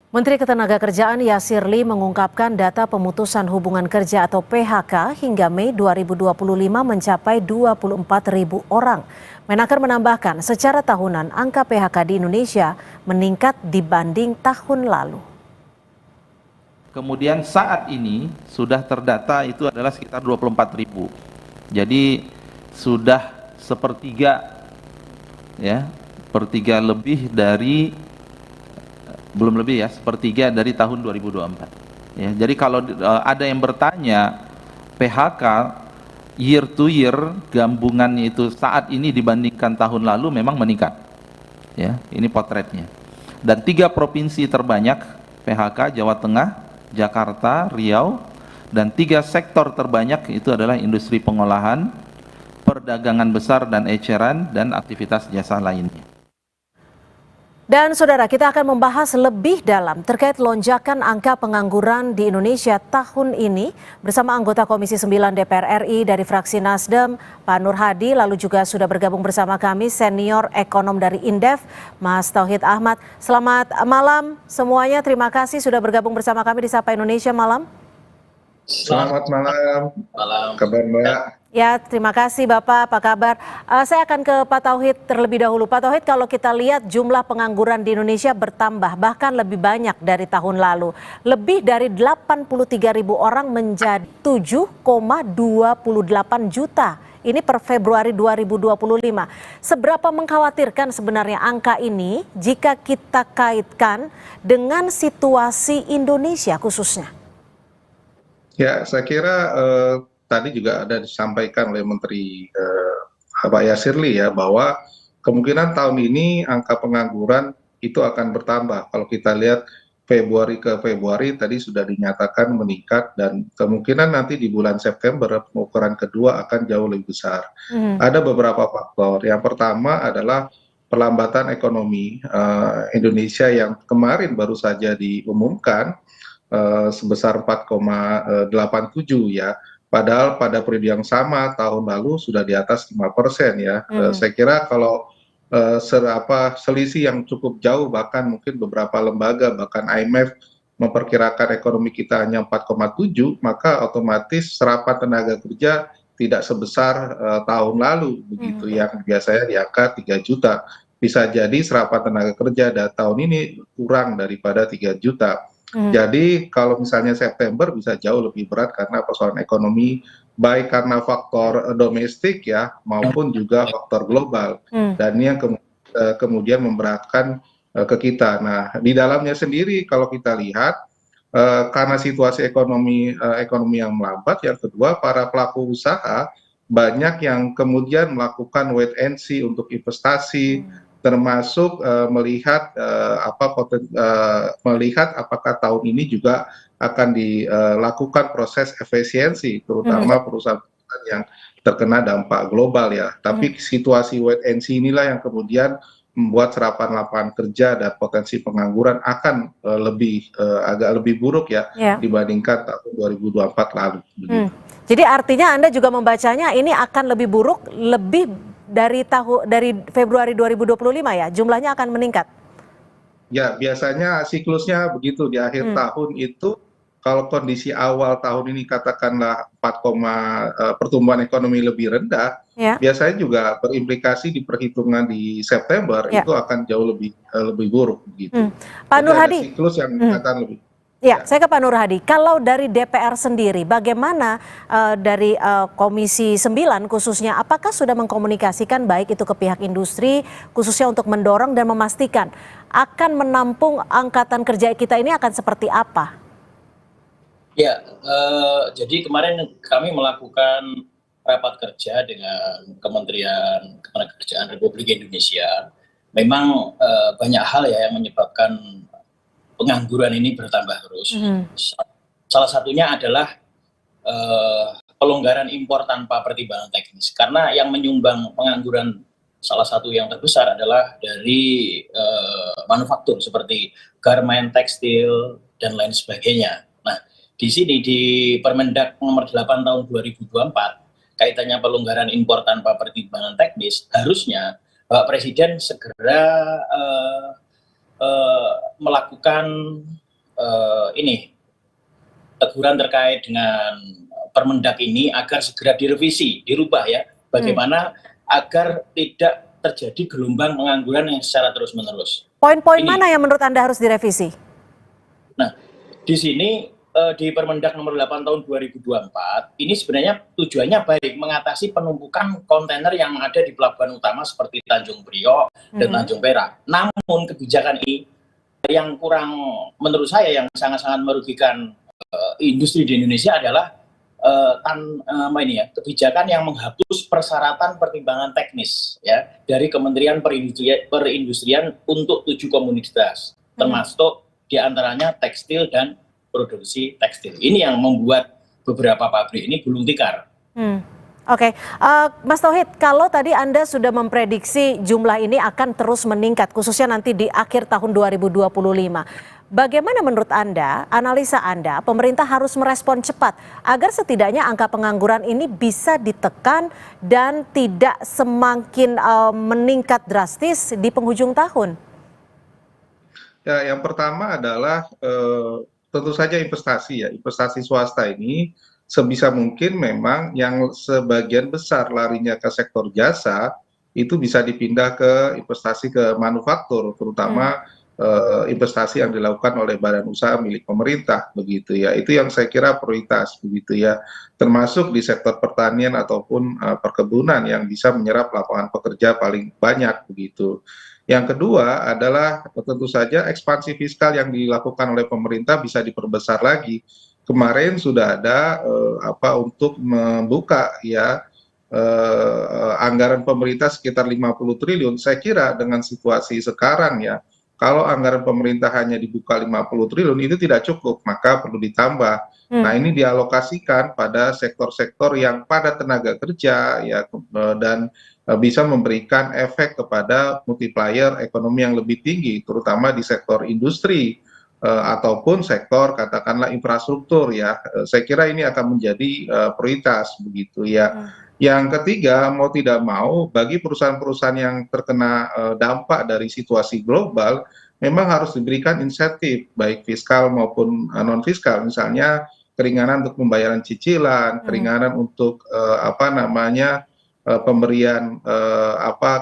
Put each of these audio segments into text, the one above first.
Menteri Ketenagakerjaan Yasirli mengungkapkan data pemutusan hubungan kerja atau PHK hingga Mei 2025 mencapai 24.000 orang. Menaker menambahkan secara tahunan angka PHK di Indonesia meningkat dibanding tahun lalu. Kemudian saat ini sudah terdata itu adalah sekitar 24.000. Jadi sudah sepertiga ya, sepertiga lebih dari belum lebih ya, sepertiga dari tahun 2024. Ya, jadi kalau ada yang bertanya PHK year to year gabungannya itu saat ini dibandingkan tahun lalu memang meningkat. Ya, ini potretnya. Dan 3 provinsi terbanyak PHK Jawa Tengah, Jakarta, Riau, dan 3 sektor terbanyak itu adalah industri pengolahan, perdagangan besar dan eceran, dan aktivitas jasa lainnya. Dan saudara, kita akan membahas lebih dalam terkait lonjakan angka pengangguran di Indonesia tahun ini bersama anggota Komisi 9 DPR RI dari fraksi Nasdem, Pak Nur Hadi, lalu juga sudah bergabung bersama kami senior ekonom dari Indef, Mas Tauhid Ahmad. Selamat malam semuanya, terima kasih sudah bergabung bersama kami di Sapa Indonesia Malam. Selamat malam. Kabar Mbak? Ya, terima kasih Bapak, apa kabar? Saya akan ke Pak Tauhid terlebih dahulu. Pak Tauhid, kalau kita lihat jumlah pengangguran di Indonesia bertambah, bahkan lebih banyak dari tahun lalu. Lebih dari 83.000 orang menjadi 7,28 juta. Ini per Februari 2025. Seberapa mengkhawatirkan sebenarnya angka ini jika kita kaitkan dengan situasi Indonesia khususnya? Ya, saya kira tadi juga ada disampaikan oleh Menteri Pak Yasirli ya, bahwa kemungkinan tahun ini angka pengangguran itu akan bertambah. Kalau kita lihat Februari ke Februari tadi sudah dinyatakan meningkat, dan kemungkinan nanti di bulan September pengukuran kedua akan jauh lebih besar. Ada beberapa faktor. Yang pertama adalah perlambatan ekonomi Indonesia yang kemarin baru saja diumumkan sebesar 4,87 ya. Padahal pada periode yang sama tahun lalu sudah di atas 5% ya. Saya kira kalau selisih yang cukup jauh, bahkan mungkin beberapa lembaga, bahkan IMF memperkirakan ekonomi kita hanya 4,7, maka otomatis serapan tenaga kerja tidak sebesar tahun lalu begitu, yang biasanya di angka 3 juta. Bisa jadi serapan tenaga kerja tahun ini kurang daripada 3 juta. Jadi kalau misalnya September bisa jauh lebih berat karena persoalan ekonomi, baik karena faktor domestik ya maupun juga faktor global, dan ini yang kemudian memberatkan ke kita. Nah, di dalamnya sendiri kalau kita lihat karena situasi ekonomi yang melambat, yang kedua para pelaku usaha banyak yang kemudian melakukan wait and see untuk investasi, termasuk melihat apakah tahun ini juga akan dilakukan proses efisiensi, terutama perusahaan-perusahaan yang terkena dampak global ya. Tapi situasi wait and see inilah yang kemudian membuat serapan lapangan kerja dan potensi pengangguran akan agak lebih buruk ya dibandingkan tahun 2024 lalu. Jadi artinya Anda juga membacanya ini akan lebih buruk, lebih dari Februari 2025 ya, jumlahnya akan meningkat? Ya, biasanya siklusnya begitu di akhir tahun itu. Kalau kondisi awal tahun ini katakanlah pertumbuhan ekonomi lebih rendah, biasanya juga berimplikasi di perhitungan di September itu akan jauh lebih buruk begitu. Pak Nur Hadi, siklus yang akan lebih. Ya, saya ke Pak Nur Hadi. Kalau dari DPR sendiri, bagaimana dari Komisi 9 khususnya, apakah sudah mengkomunikasikan baik itu ke pihak industri, khususnya untuk mendorong dan memastikan akan menampung angkatan kerja kita ini akan seperti apa? Ya, jadi kemarin kami melakukan rapat kerja dengan Kementerian Ketenagakerjaan Republik Indonesia. Memang banyak hal ya yang menyebabkan pengangguran ini bertambah terus. Salah satunya adalah pelonggaran impor tanpa pertimbangan teknis. Karena yang menyumbang pengangguran salah satu yang terbesar adalah dari manufaktur seperti garmen, tekstil, dan lain sebagainya. Nah, di sini di Permendag nomor 8 tahun 2024, kaitannya pelonggaran impor tanpa pertimbangan teknis, harusnya Bapak Presiden segera melakukan teguran terkait dengan Permendak ini agar segera direvisi, dirubah ya, bagaimana agar tidak terjadi gelombang pengangguran yang secara terus-menerus. Poin-poin mana yang menurut Anda harus direvisi? Nah, di sini di Permendak nomor 8 tahun 2024 ini sebenarnya tujuannya baik, mengatasi penumpukan kontainer yang ada di pelabuhan utama seperti Tanjung Priok dan Tanjung Perak. Namun kebijakan ini yang kurang, menurut saya yang sangat-sangat merugikan industri di Indonesia adalah kebijakan yang menghapus persyaratan pertimbangan teknis ya dari Kementerian Perindustrian untuk 7 komoditas, termasuk diantaranya tekstil dan produksi tekstil. Ini yang membuat beberapa pabrik ini gulung tikar. Oke. Mas Tauhid, kalau tadi Anda sudah memprediksi jumlah ini akan terus meningkat, khususnya nanti di akhir tahun 2025. Bagaimana menurut Anda, analisa Anda, pemerintah harus merespon cepat agar setidaknya angka pengangguran ini bisa ditekan dan tidak semakin meningkat drastis di penghujung tahun? Ya, yang pertama adalah tentu saja investasi ya, investasi swasta ini sebisa mungkin memang yang sebagian besar larinya ke sektor jasa itu bisa dipindah ke investasi ke manufaktur, terutama investasi yang dilakukan oleh badan usaha milik pemerintah begitu ya. Itu yang saya kira prioritas begitu ya, termasuk di sektor pertanian ataupun perkebunan yang bisa menyerap lapangan pekerja paling banyak begitu. Yang kedua adalah tentu saja ekspansi fiskal yang dilakukan oleh pemerintah bisa diperbesar lagi. Kemarin sudah ada untuk membuka ya anggaran pemerintah sekitar 50 triliun. Saya kira dengan situasi sekarang ya, kalau anggaran pemerintah hanya dibuka 50 triliun itu tidak cukup, maka perlu ditambah. Nah, ini dialokasikan pada sektor-sektor yang padat tenaga kerja ya, dan bisa memberikan efek kepada multiplier ekonomi yang lebih tinggi, terutama di sektor industri ataupun sektor katakanlah infrastruktur ya. Saya kira ini akan menjadi prioritas begitu ya. Yang ketiga, mau tidak mau, bagi perusahaan-perusahaan yang terkena dampak dari situasi global, memang harus diberikan insentif, baik fiskal maupun non-fiskal. Misalnya, keringanan untuk pembayaran cicilan, keringanan untuk pemberian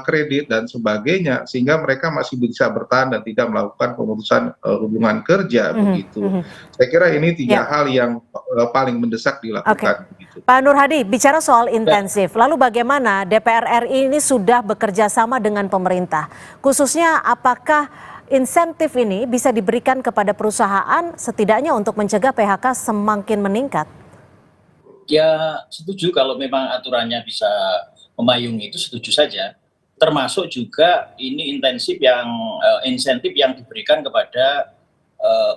kredit dan sebagainya, sehingga mereka masih bisa bertahan dan tidak melakukan pemutusan hubungan kerja begitu. Saya kira ini tiga hal yang paling mendesak dilakukan. Begitu. Pak Nur Hadi, bicara soal intensif, lalu bagaimana DPR RI ini sudah bekerja sama dengan pemerintah? Khususnya apakah insentif ini bisa diberikan kepada perusahaan setidaknya untuk mencegah PHK semakin meningkat? Ya setuju kalau memang aturannya bisa memayungi itu, setuju saja. Termasuk juga ini insentif yang diberikan kepada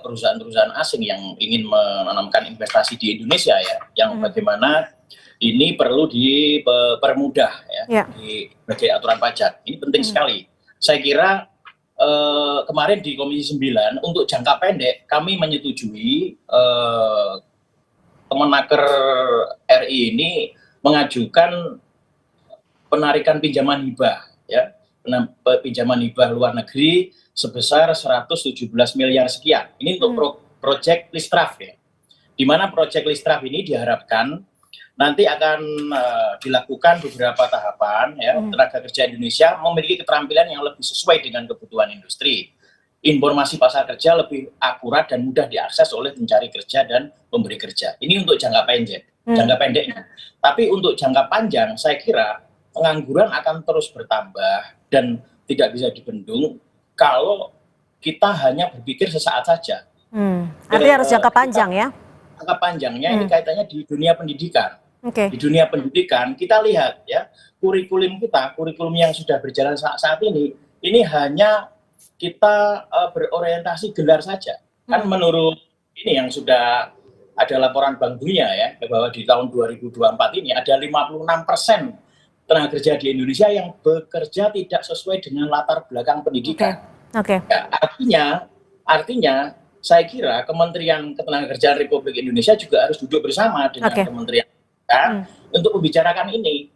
perusahaan-perusahaan asing yang ingin menanamkan investasi di Indonesia ya, yang bagaimana ini perlu dipermudah ya di berbagai aturan pajak. Ini penting sekali. Saya kira kemarin di Komisi 9 untuk jangka pendek kami menyetujui Kemenaker RI ini mengajukan penarikan pinjaman hibah ya, pinjaman hibah luar negeri sebesar 117 miliar sekian. Ini untuk proyek Listraf ya. Di mana proyek Listraf ini diharapkan nanti akan dilakukan beberapa tahapan ya. Tenaga kerja Indonesia memiliki keterampilan yang lebih sesuai dengan kebutuhan industri. Informasi pasar kerja lebih akurat dan mudah diakses oleh pencari kerja dan pemberi kerja. Ini untuk jangka pendeknya. Tapi untuk jangka panjang saya kira pengangguran akan terus bertambah dan tidak bisa dibendung kalau kita hanya berpikir sesaat saja. Artinya harus jangka panjang ya? Jangka panjangnya ini kaitannya di dunia pendidikan. Di dunia pendidikan kita lihat ya, kurikulum yang sudah berjalan saat ini hanya kita berorientasi gelar saja. Kan menurut ini yang sudah ada laporan Bank Dunia ya, bahwa di tahun 2024 ini ada 56% tenaga kerja di Indonesia yang bekerja tidak sesuai dengan latar belakang pendidikan. Ya, artinya saya kira Kementerian Ketenagakerjaan Republik Indonesia juga harus duduk bersama dengan Kementerian untuk membicarakan ini.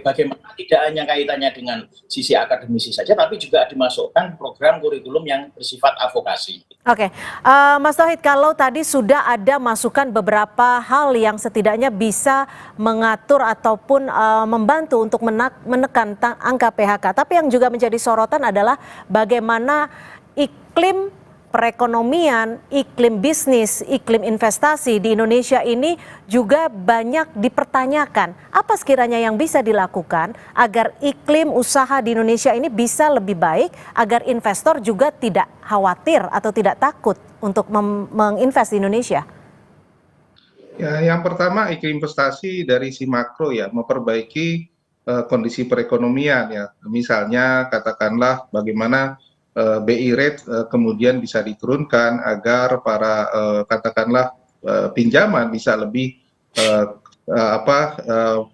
Bagaimana tidak hanya kaitannya dengan sisi akademisi saja, tapi juga dimasukkan program kurikulum yang bersifat advokasi. Oke, Mas Tauhid, kalau tadi sudah ada masukan beberapa hal yang setidaknya bisa mengatur ataupun membantu untuk menekan angka PHK, tapi yang juga menjadi sorotan adalah bagaimana iklim perekonomian, iklim bisnis, iklim investasi di Indonesia ini juga banyak dipertanyakan. Apa sekiranya yang bisa dilakukan agar iklim usaha di Indonesia ini bisa lebih baik, agar investor juga tidak khawatir atau tidak takut untuk menginvest di Indonesia? Ya, yang pertama iklim investasi dari si makro ya, memperbaiki kondisi perekonomian ya. Misalnya katakanlah bagaimana BI rate kemudian bisa diturunkan agar para katakanlah pinjaman bisa lebih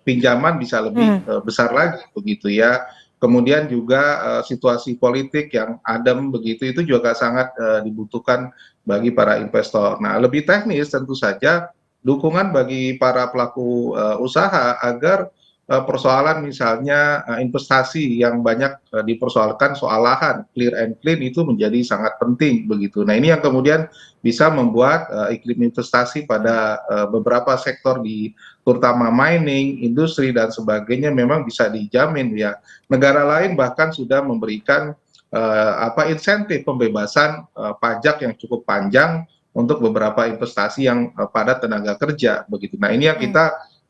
pinjaman bisa lebih besar lagi begitu ya. Kemudian juga situasi politik yang adem begitu itu juga sangat dibutuhkan bagi para investor. Nah, lebih teknis tentu saja dukungan bagi para pelaku usaha agar persoalan misalnya investasi yang banyak dipersoalkan soal lahan, clear and clean itu menjadi sangat penting begitu. Nah, ini yang kemudian bisa membuat iklim investasi pada beberapa sektor terutama mining, industri dan sebagainya memang bisa dijamin ya. Negara lain bahkan sudah memberikan insentif pembebasan pajak yang cukup panjang untuk beberapa investasi yang padat tenaga kerja begitu. Nah, ini yang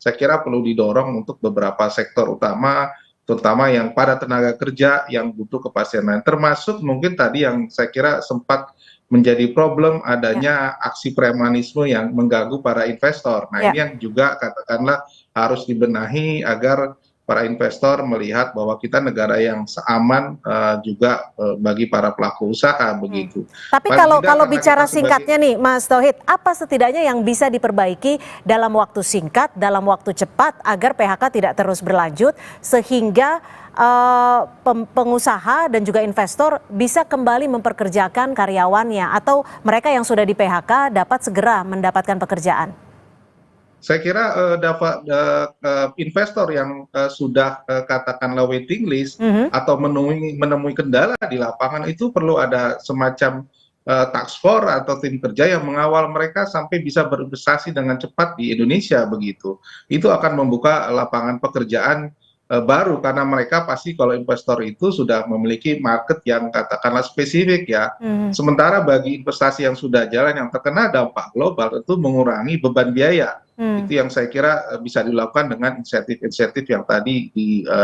saya kira perlu didorong untuk beberapa sektor utama, terutama yang pada tenaga kerja yang butuh kepastian. Termasuk mungkin tadi yang saya kira sempat menjadi problem adanya aksi premanisme yang mengganggu para investor. Nah, ini yang juga katakanlah harus dibenahi agar para investor melihat bahwa kita negara yang aman juga bagi para pelaku usaha begitu. Tapi kalau bicara singkatnya nih Mas Tauhid, apa setidaknya yang bisa diperbaiki dalam waktu singkat, dalam waktu cepat agar PHK tidak terus berlanjut sehingga pengusaha dan juga investor bisa kembali memperkerjakan karyawannya atau mereka yang sudah di PHK dapat segera mendapatkan pekerjaan? Saya kira investor yang sudah katakanlah waiting list atau menemui kendala di lapangan itu perlu ada semacam task force atau tim kerja yang mengawal mereka sampai bisa berinvestasi dengan cepat di Indonesia begitu. Itu akan membuka lapangan pekerjaan baru karena mereka pasti kalau investor itu sudah memiliki market yang katakanlah spesifik ya. Sementara bagi investasi yang sudah jalan yang terkena dampak global itu mengurangi beban biaya. Itu yang saya kira bisa dilakukan dengan insentif-insentif yang tadi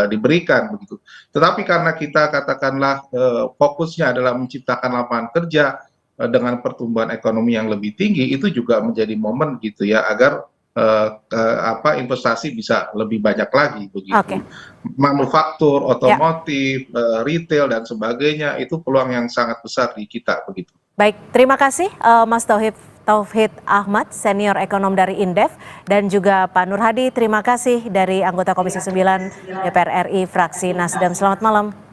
diberikan begitu. Tetapi karena kita katakanlah fokusnya adalah menciptakan lapangan kerja dengan pertumbuhan ekonomi yang lebih tinggi, itu juga menjadi momen gitu ya agar investasi bisa lebih banyak lagi begitu. Manufaktur, otomotif, retail dan sebagainya itu peluang yang sangat besar di kita begitu. Baik, terima kasih Mas Tauhid Ahmad, senior ekonom dari Indef, dan juga Pak Nur Hadi, terima kasih dari anggota Komisi 9 DPR RI fraksi Nasdem. Selamat malam.